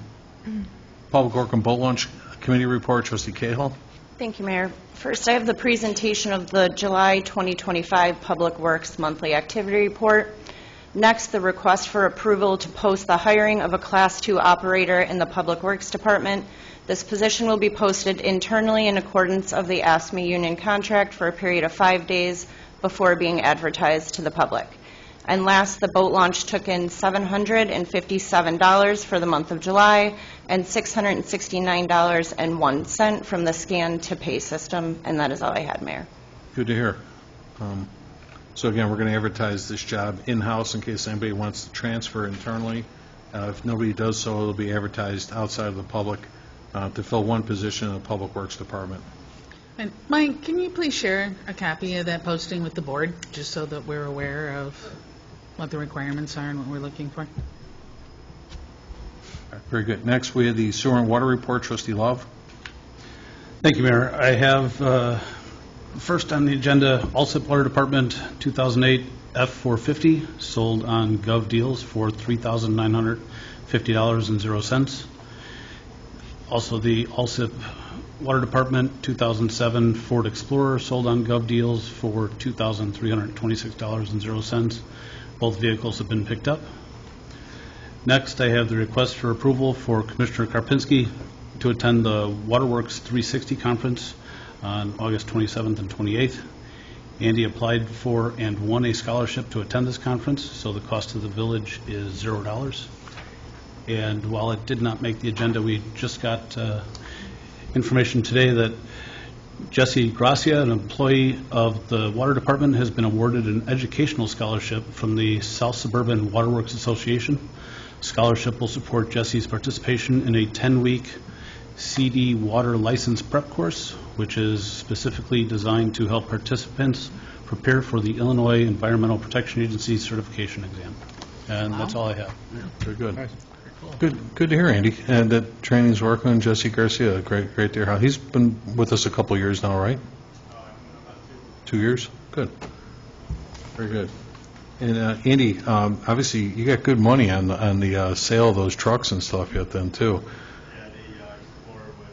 Public Work and Boat Launch Committee report. Trustee Cahill. Thank you, Mayor. First, I have the presentation of the July 2025 Public Works Monthly Activity Report. Next, the request for approval to post the hiring of a Class 2 operator in the Public Works Department. This position will be posted internally in accordance of the ASME union contract for a period of 5 days before being advertised to the public. And last, the boat launch took in $757 for the month of July and $669.01 from the scan to pay system, and that is all I had, Mayor. Good to hear. So again, we're going to advertise this job in-house in case anybody wants to transfer internally. If nobody does so, it'll be advertised outside of the public to fill one position in the Public Works Department. And Mike, can you please share a copy of that posting with the board, just so that we're aware of what the requirements are and what we're looking for? Very good. Next, we have the Sewer and Water Report. Trustee Love. Thank you, Mayor. I have first on the agenda, Alsip Water Department 2008 F450 sold on Gov Deals for $3,950.00. Also, the Alsip Water Department 2007 Ford Explorer sold on Gov Deals for $2,326.00. Both vehicles have been picked up. Next, I have the request for approval for Commissioner Karpinski to attend the Waterworks 360 conference on August 27th and 28th. Andy applied for and won a scholarship to attend this conference, so the cost to the village is $0. And while it did not make the agenda, we just got information today that Jesse Gracia, an employee of the Water Department, has been awarded an educational scholarship from the South Suburban Waterworks Association. Scholarship will support Jesse's participation in a 10-week CD water license prep course, which is specifically designed to help participants prepare for the Illinois Environmental Protection Agency certification exam. And that's all I have. Very good. Nice. Good to hear, Andy. And that training's working. Jesse Garcia, great to hear. He's been with us a couple of years now, right? 2 years? Good. Very good. And Andy, obviously you got good money on the sale of those trucks and stuff yet then too. Yeah, the Explorer was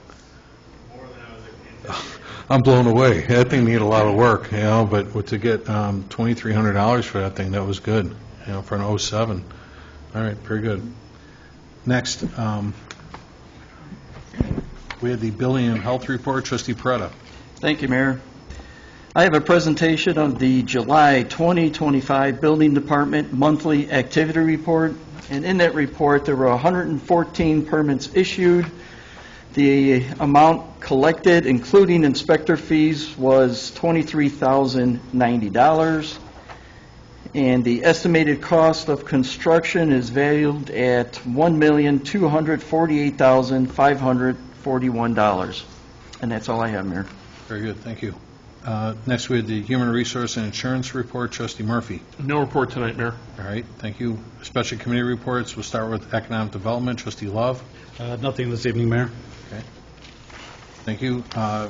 more than I was anticipating. I'm blown away. That thing needed a lot of work, but to get $2,300 for that thing, that was good, for an 07. All right, very good. Next, we have the Building and Health Report. Trustee Peretta. Thank you, Mayor. I have a presentation of the July 2025 Building Department Monthly Activity Report, and in that report there were 114 permits issued. The amount collected, including inspector fees, was $23,090, and the estimated cost of construction is valued at $1,248,541. And that's all I have, Mayor. Very good, thank you. Next, we have the Human Resource and Insurance Report. Trustee Murphy. No report tonight, Mayor. All right, thank you. Special Committee Reports. We'll start with Economic Development. Trustee Love. Nothing this evening, Mayor. Okay. Thank you.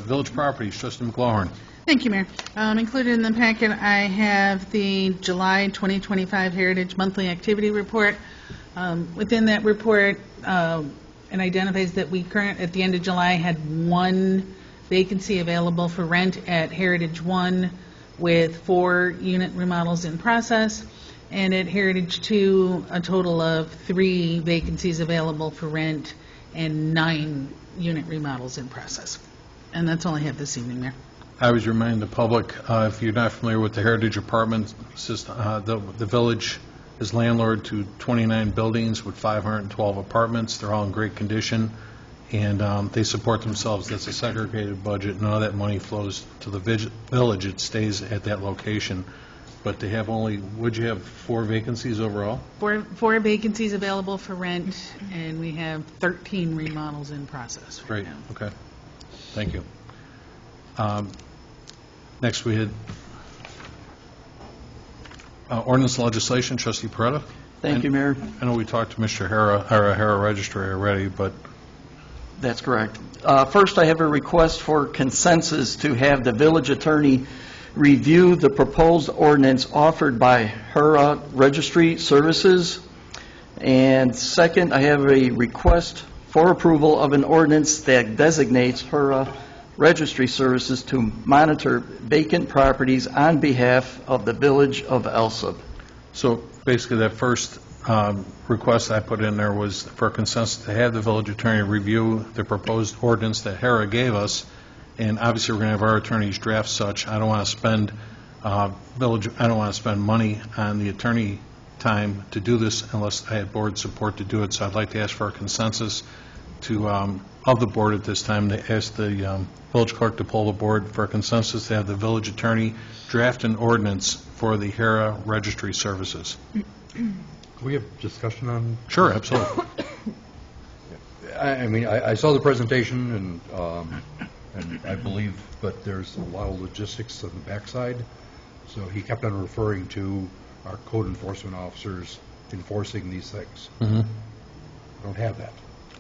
Village Properties. Trustee McLaurin. Thank you, Mayor. Included in the packet, I have the July 2025 Heritage Monthly Activity Report. Within that report, it identifies that we at the end of July had one vacancy available for rent at Heritage 1 with 4 unit remodels in process, and at Heritage 2, a total of 3 vacancies available for rent and 9 unit remodels in process. And that's all I have this evening, Mayor. I was reminding the public, if you're not familiar with the Heritage Apartment system, the village is landlord to 29 buildings with 512 apartments. They're all in great condition, and they support themselves. That's a segregated budget. None of that money flows to the village. It stays at that location. But they have only, would you have 4 vacancies overall? 4 vacancies available for rent, and we have 13 remodels in process. Great, okay. Thank you. Next, we had ordinance legislation. Trustee Peretta. Thank you, Mayor. I know we talked to Mr. Hara Registrar already, but... That's correct. First, I have a request for consensus to have the village attorney review the proposed ordinance offered by Hara Registry Services. And second, I have a request for approval of an ordinance that designates Hara Registry Services to monitor vacant properties on behalf of the village of Alsip. So basically that first request I put in there was for consensus to have the village attorney review the proposed ordinance that Hara gave us, and obviously we're going to have our attorneys draft such. I don't want to spend Village, I don't want to spend money on the attorney time to do this unless I had board support to do it, so I'd like to ask for a consensus of the board at this time, to ask the village clerk to poll the board for a consensus to have the village attorney draft an ordinance for the HERA registry services. Can we have discussion on? Sure, absolutely. I mean, I saw the presentation, and I believe, but there's a lot of logistics on the backside. So he kept on referring to our code enforcement officers enforcing these things. Mhm. I don't have that.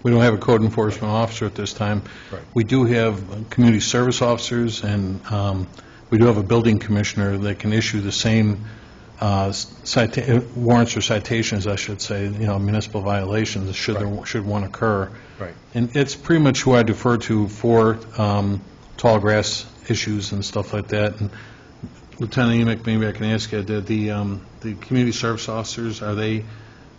We don't have a code enforcement officer at this time. Right. We do have community service officers, and we do have a building commissioner that can issue the same warrants or citations, I should say, municipal violations, should one occur. Right. And it's pretty much who I defer to for tall grass issues and stuff like that. And Lieutenant Emick, maybe I can ask you, the community service officers, are they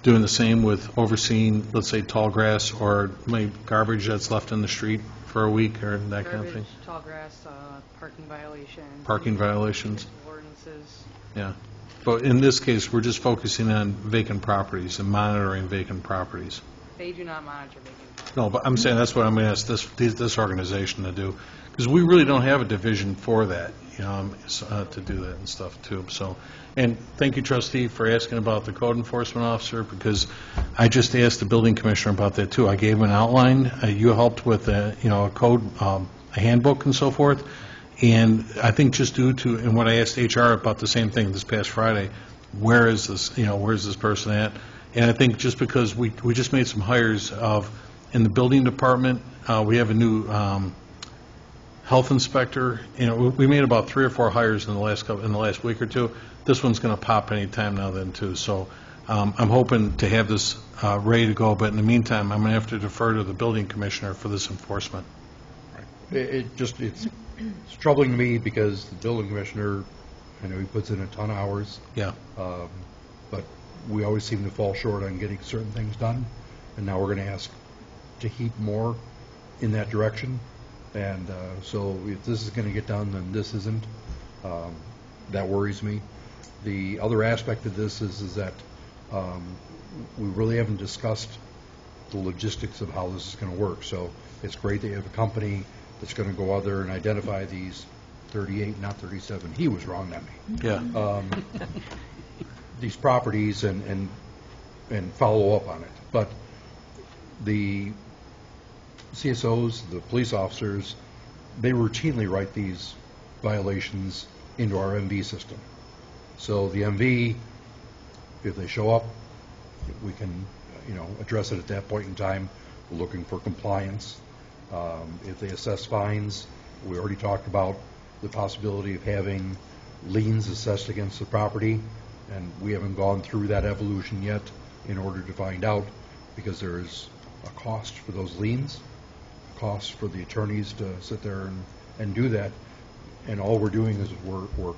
doing the same with overseeing, let's say, tall grass or maybe garbage that's left in the street for a week or that kind of thing? Garbage, tall grass, parking violations. Parking violations? Ordinances. Yeah. But in this case, we're just focusing on vacant properties and monitoring vacant properties. They do not monitor vacant. No, but I'm saying that's what I'm going to ask this organization to do, because we really don't have a division for that, to do that and stuff too. So, and thank you, trustee, for asking about the code enforcement officer, because I just asked the building commissioner about that too. I gave him an outline. You helped with a code, a handbook and so forth. And I think just due to, and what I asked HR about the same thing this past Friday, where is this person at? And I think just because we just made some hires in the building department, we have a new health inspector. We made about 3 or 4 hires in the last week or two. This one's going to pop any time now then too. So I'm hoping to have this ready to go. But in the meantime, I'm going to have to defer to the building commissioner for this enforcement. It's troubling to me because the building commissioner, I know he puts in a ton of hours. Yeah. But we always seem to fall short on getting certain things done, and now we're going to ask to heap more in that direction. And so if this is going to get done, then this isn't. That worries me. The other aspect of this is that we really haven't discussed the logistics of how this is going to work. So it's great that you have a company that's going to go out there and identify these 38, not 37. He was wrong, not me. Yeah. These properties and follow up on it. But the CSOs, the police officers, they routinely write these violations into our MV system. So the MV, if they show up, we can, address it at that point in time. We're looking for compliance. If they assess fines, we already talked about the possibility of having liens assessed against the property, and we haven't gone through that evolution yet in order to find out, because there is a cost for those liens, cost for the attorneys to sit there and do that, and all we're doing is we're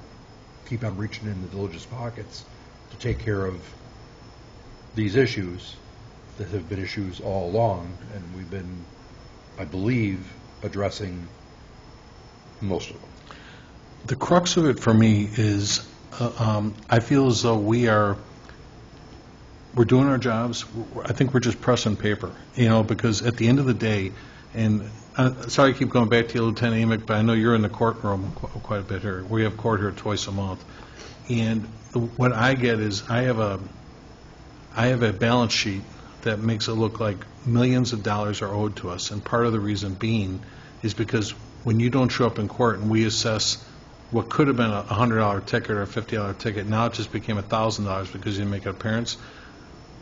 keep on reaching in the village's pockets to take care of these issues that have been issues all along, and we've been, I believe, addressing most of them. The crux of it for me is I feel as though we're doing our jobs. I think we're just pressing paper, because at the end of the day, and sorry I keep going back to you, Lieutenant Emick, but I know you're in the courtroom quite a bit here. We have court here twice a month. And what I get is I have a balance sheet that makes it look like millions of dollars are owed to us. And part of the reason being is because when you don't show up in court and we assess what could have been a $100 ticket or a $50 ticket, now it just became $1,000 because you didn't make an appearance.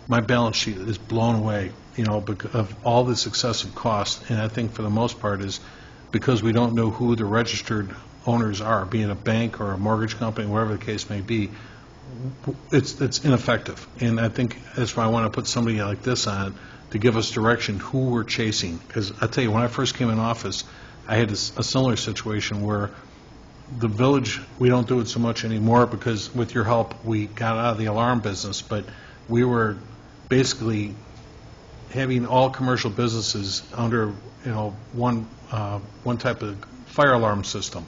My balance sheet is blown away, because of all this excessive cost. And I think for the most part is because we don't know who the registered owners are, be it a bank or a mortgage company, whatever the case may be, it's ineffective. And I think that's why I want to put somebody like this on to give us direction who we're chasing. Because I tell you, when I first came in office, I had a similar situation where the village, we don't do it so much anymore because with your help, we got out of the alarm business, but we were basically having all commercial businesses under, one type of fire alarm system.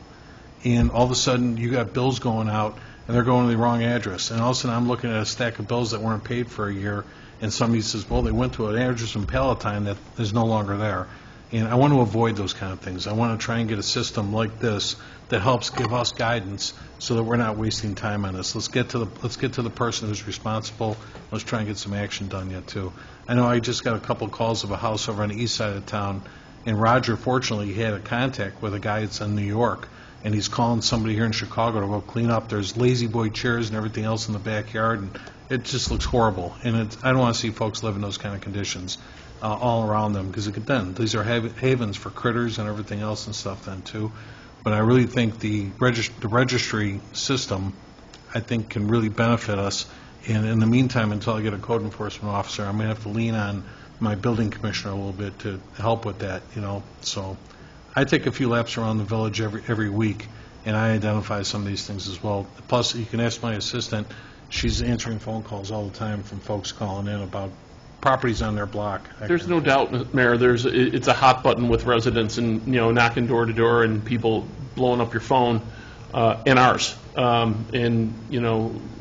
and all of a sudden, you got bills going out, and they're going to the wrong address. And all of a sudden, I'm looking at a stack of bills that weren't paid for a year, and somebody says, well, they went to an address in Palatine that is no longer there. And I want to avoid those kind of things. I want to try and get a system like this that helps give us guidance so that we're not wasting time on this. Let's get to the person who's responsible. Let's try and get some action done yet, too. I know I just got a couple calls of a house over on the east side of town, and Roger, fortunately, he had a contact with a guy that's in New York, and he's calling somebody here in Chicago to go clean up. There's lazy boy chairs and everything else in the backyard, and it just looks horrible. And I don't want to see folks live in those kind of conditions all around them, because then these are havens for critters and everything else and stuff then too. But I really think the registry system, I think, can really benefit us. And in the meantime, until I get a code enforcement officer, I'm going to have to lean on my building commissioner a little bit to help with that, So I take a few laps around the village every week, and I identify some of these things as well. Plus, you can ask my assistant. She's answering phone calls all the time from folks calling in about properties on their block. There's no doubt, Mayor, it's a hot button with residents and, knocking door to door and people blowing up your phone, and ours. And,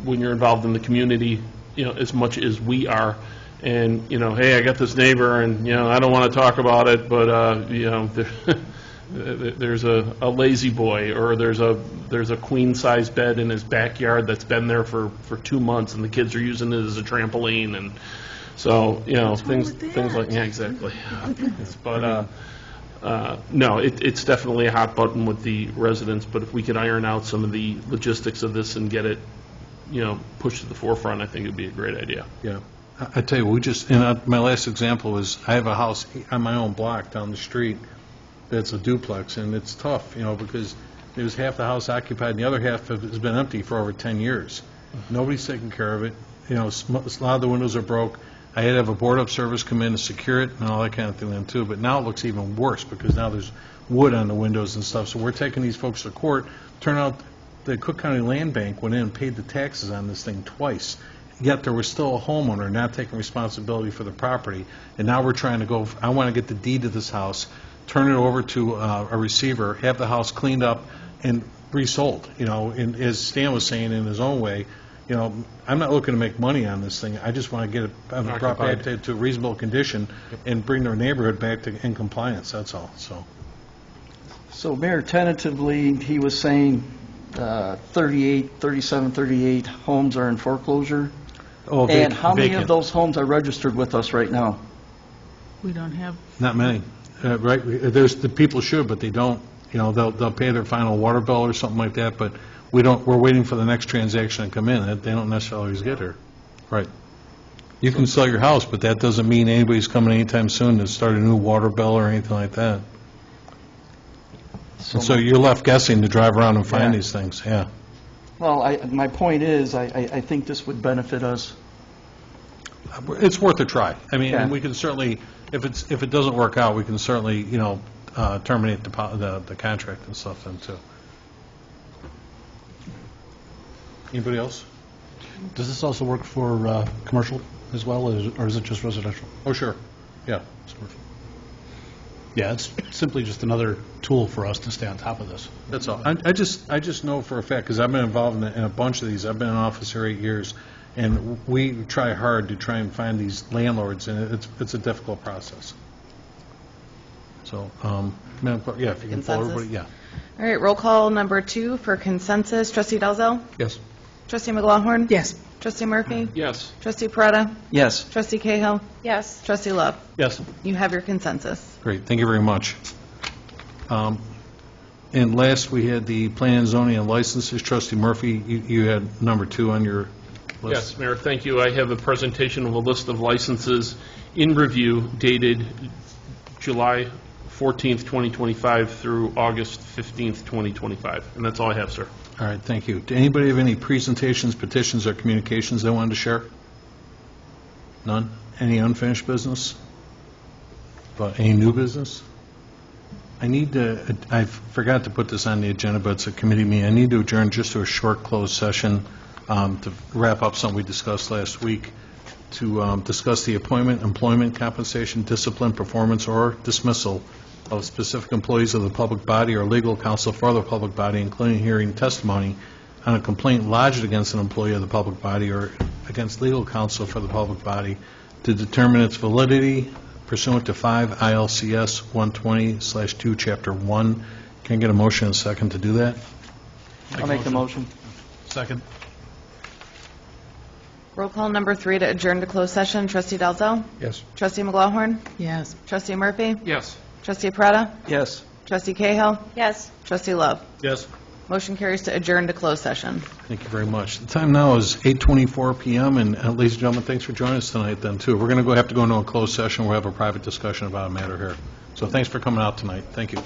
when you're involved in the community, as much as we are, and, hey, I got this neighbor and, I don't want to talk about it, but, there's a lazy boy, or there's a queen-size bed in his backyard that's been there for 2 months, and the kids are using it as a trampoline, and so things like exactly. But no, it's definitely a hot button with the residents. But if we could iron out some of the logistics of this and get it pushed to the forefront, I think it'd be a great idea. Yeah. I tell you, my last example is I have a house on my own block down the street that's a duplex, and it's tough, because there's half the house occupied and the other half has been empty for over 10 years. Nobody's taking care of it. A lot of the windows are broke. I had to have a board-up service come in to secure it and all that kind of thing then too, but now it looks even worse because now there's wood on the windows and stuff. So we're taking these folks to court. Turn out the Cook County Land Bank went in and paid the taxes on this thing twice. Yet there was still a homeowner not taking responsibility for the property. And now we're trying to I want to get the deed to this house, turn it over to a receiver, have the house cleaned up and resold. And as Stan was saying in his own way, I'm not looking to make money on this thing. I just want to get it brought back to a reasonable condition and bring their neighborhood back in compliance, that's all. So, Mayor, tentatively, he was saying 38 homes are in foreclosure. Oh, and how many vacant. of those homes are registered with us right now? We don't have, Not many. Right? The people should, but they don't. They'll pay their final water bill or something like that, but we're waiting for the next transaction to come in. They don't necessarily always get here. Right. You can sell your house, but that doesn't mean anybody's coming anytime soon to start a new water bill or anything like that. So you're left guessing to drive around and find these things, yeah. Well, my point is, I think this would benefit us. It's worth a try. I mean, Yeah. and we can certainly, if it doesn't work out, we can certainly, terminate the contract and stuff then, too. Anybody else? Does this also work for commercial as well, or is it just residential? Oh, sure. Yeah. Yeah, it's simply just another tool for us to stay on top of this. That's all. I just know for a fact, because I've been involved in a bunch of these. I've been in office here 8 years, and we try hard to try and find these landlords, and it's a difficult process. So, Madam Clerk, yeah, if you can pull everybody, yeah. All right, roll call number 2 for consensus. Trustee Dalzell? Yes. Trustee McLaughlin? yes. Trustee Murphy? Yes. Trustee Peretta? Yes. Trustee Cahill? Yes. Trustee Love? Yes. You have your consensus. Great, thank you very much. And last, we had the plan and zoning and licenses. Trustee Murphy, you had number 2 on your list. Yes, Mayor, thank you. I have a presentation of a list of licenses in review dated July 14th, 2025 through August 15th, 2025. And that's all I have, sir. All right, thank you. Do anybody have any presentations, petitions, or communications they wanted to share? None? Any unfinished business? But any new business? I forgot to put this on the agenda, but it's a committee meeting. I need to adjourn just to a short closed session to wrap up something we discussed last week, to discuss the appointment, employment, compensation, discipline, performance, or dismissal of specific employees of the public body or legal counsel for the public body, including hearing testimony on a complaint lodged against an employee of the public body or against legal counsel for the public body to determine its validity pursuant to 5 ILCS 120/2, Chapter 1. Can I get a motion and a second to do that? I'll make the motion. Second. Roll call number 3 to adjourn to closed session. Trustee Dalzell? Yes. Trustee McGlowan? Yes. Trustee Murphy? Yes. Trustee Peretta? Yes. Trustee Cahill? Yes. Trustee Love? Yes. Motion carries to adjourn to closed session. Thank you very much. The time now is 8:24 PM, and ladies and gentlemen, thanks for joining us tonight then, too. We're going to have to go into a closed session. We'll have a private discussion about a matter here. So thanks for coming out tonight. Thank you.